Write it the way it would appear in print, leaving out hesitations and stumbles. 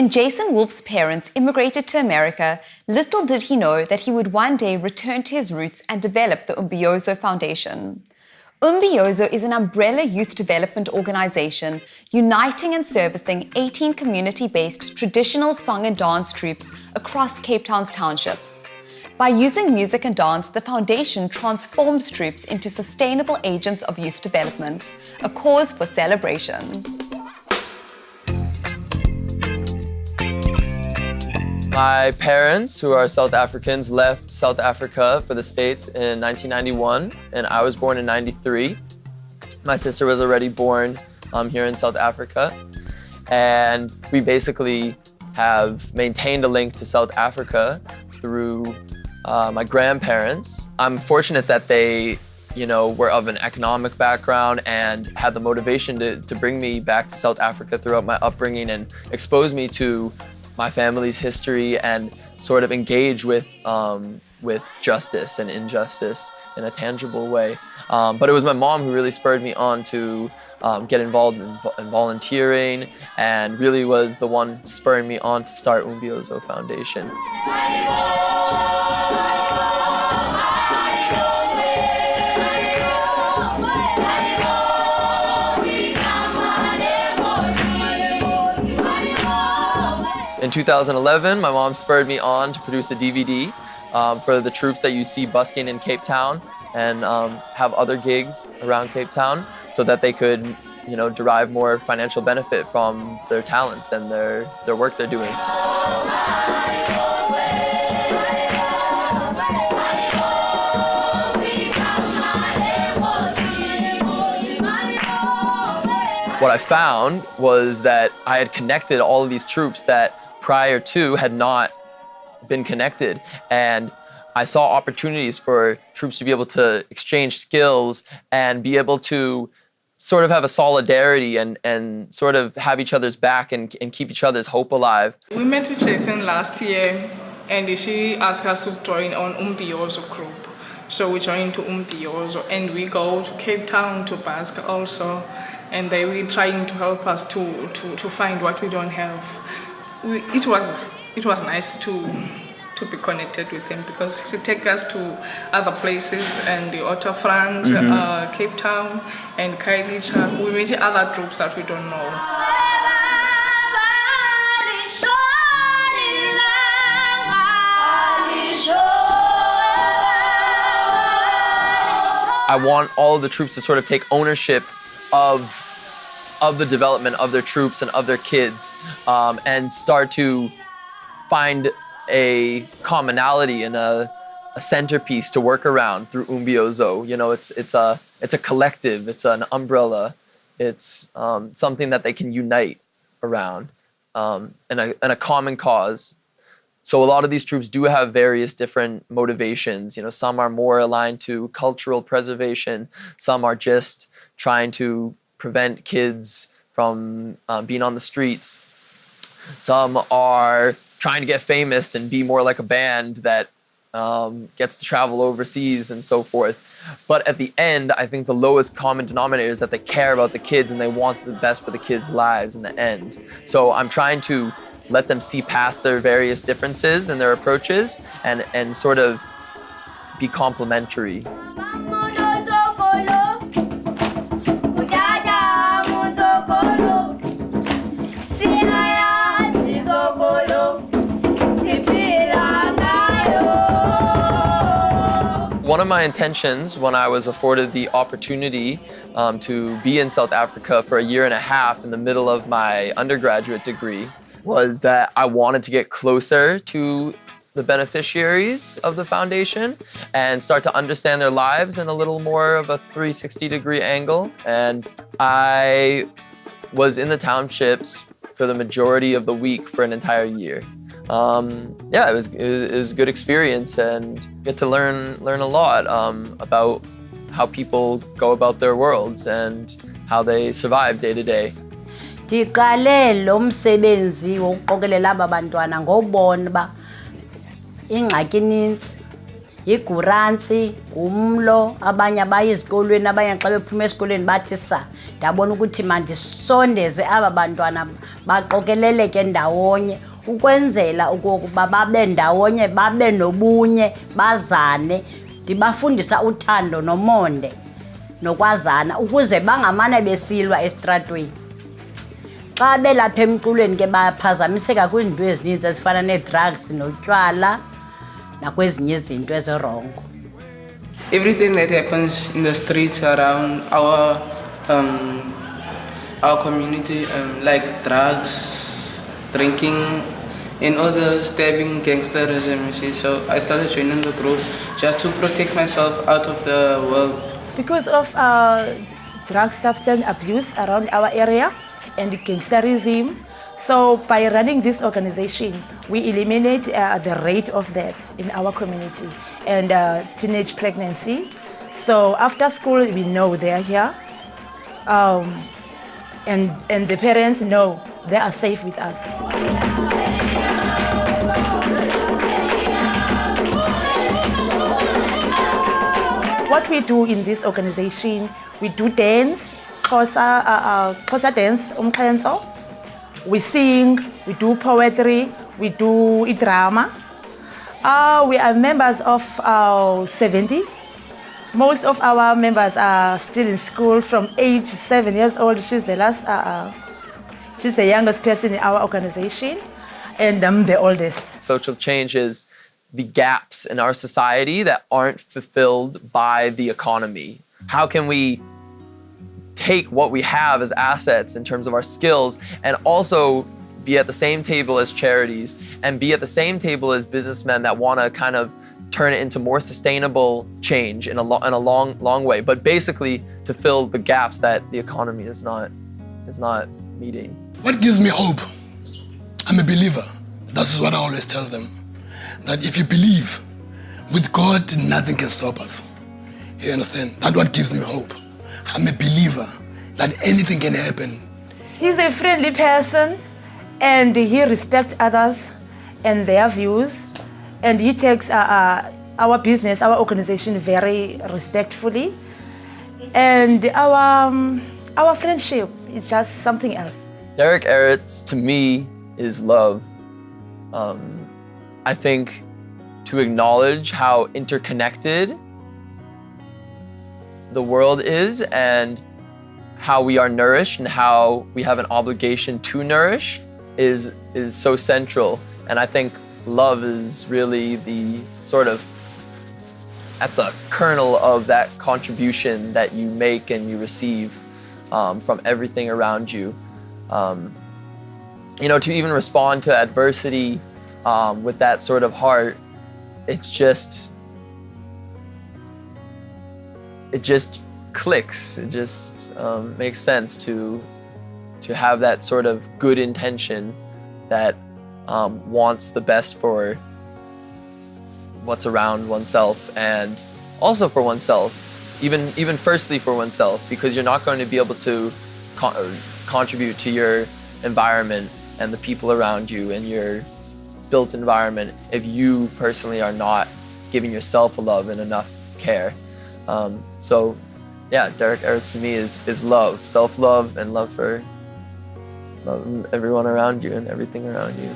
When Jason Woolf's parents immigrated to America, little did he know that he would one day return to his roots and develop the Umbiyozo Foundation. Umbiyozo is an umbrella youth development organization uniting and servicing 18 community-based traditional song and dance troupes across Cape Town's townships. By using music and dance, the foundation transforms troupes into sustainable agents of youth development, a cause for celebration. My parents, who are South Africans, left South Africa for the States in 1991, and I was born in 93. My sister was already born here in South Africa, and we basically have maintained a link to South Africa through my grandparents. I'm fortunate that they, were of an economic background and had the motivation to bring me back to South Africa throughout my upbringing and expose me to my family's history and sort of engage with justice and injustice in a tangible way. But it was my mom who really spurred me on to get involved in volunteering, and really was the one spurring me on to start Umbiyozo Foundation. In 2011, my mom spurred me on to produce a DVD for the troops that you see busking in Cape Town and have other gigs around Cape Town so that they could, derive more financial benefit from their talents and their work they're doing. What I found was that I had connected all of these troops that prior to had not been connected, and I saw opportunities for troops to be able to exchange skills and be able to sort of have a solidarity and sort of have each other's back and keep each other's hope alive. We met with Jason last year, and she asked us to join on Umbiyozo group. So we joined to Umbiyozo, and we go to Cape Town to bask also, and they were trying to help us to find what we don't have. It was nice to be connected with him, because she take us to other places and the waterfront, Cape Town and Khayelitsha. We meet other groups that we don't know. I want all of the troops to sort of take ownership of the development of their troops and of their kids, and start to find a commonality and a centerpiece to work around through Umbiyozo. It's a collective, it's an umbrella, it's something that they can unite around, and a common cause. So a lot of these troops do have various different motivations. Some are more aligned to cultural preservation, some are just trying to prevent kids from being on the streets. Some are trying to get famous and be more like a band that gets to travel overseas and so forth. But at the end, I think the lowest common denominator is that they care about the kids and they want the best for the kids' lives in the end. So I'm trying to let them see past their various differences and their approaches and sort of be complementary. One of my intentions when I was afforded the opportunity to be in South Africa for a year and a half in the middle of my undergraduate degree was that I wanted to get closer to the beneficiaries of the foundation and start to understand their lives in a little more of a 360-degree angle. And I was in the townships for the majority of the week for an entire year. It was a good experience, and get to learn a lot about how people go about their worlds and how they survive day to day. Ndiqale lo msebenzi wokuqokelela aba bantwana ngobona ba ingxaki inintsi yigurantsi, ngumlo, abanye abaya ezikolweni, abanye xa bephuma esikolweni bathi sa. Ndabona ukuthi mandisondeze aba bantwana baqokeleleke ndawonye ukwenzela ukuba babe ndawonye, babe nobunye, bazane. Ndibafundisa uthando nomonde nokwazana ukuze bangamane besilwa estratweni. Xa belapha emculweni ke baphazamiseka kwizinto ezininzi ezifana nee-drugs notywala nakwezinye izinto ezirongo. Everything that happens in the streets around our community, like drugs, drinking, and all the stabbing, gangsterism, you see. So I started joining the group just to protect myself out of the world. Because of drug substance abuse around our area and gangsterism, so by running this organization, we eliminate the rate of that in our community and teenage pregnancy. So after school, we know they are here, and the parents know they are safe with us. What we do in this organization, we do dance, Xhosa dance, Umkhayenso. We sing, we do poetry, we do drama. We are members of 70. Most of our members are still in school from age 7 years old. She's the youngest person in our organization, and I'm the oldest. Social change is the gaps in our society that aren't fulfilled by the economy. How can we take what we have as assets in terms of our skills and also be at the same table as charities and be at the same table as businessmen that want to kind of turn it into more sustainable change in a long way, but basically to fill the gaps that the economy is not meeting. What gives me hope? I'm a believer. That's what I always tell them. That if you believe, with God, nothing can stop us. You understand? That's what gives me hope. I'm a believer that anything can happen. He's a friendly person, and he respects others and their views, and he takes our business, our organization very respectfully, and our friendship is just something else. Derech Eretz, to me, is love. I think to acknowledge how interconnected the world is and how we are nourished and how we have an obligation to nourish is so central. And I think love is really the sort of at the kernel of that contribution that you make and you receive from everything around you. You know, to even respond to adversity with that sort of heart, it just clicks. It just makes sense to have that sort of good intention that wants the best for what's around oneself and also for oneself, even firstly for oneself, because you're not going to be able to contribute to your environment and the people around you and your built environment if you personally are not giving yourself love and enough care. So yeah, Derech Eretz to me is love, self-love and love for everyone around you and everything around you.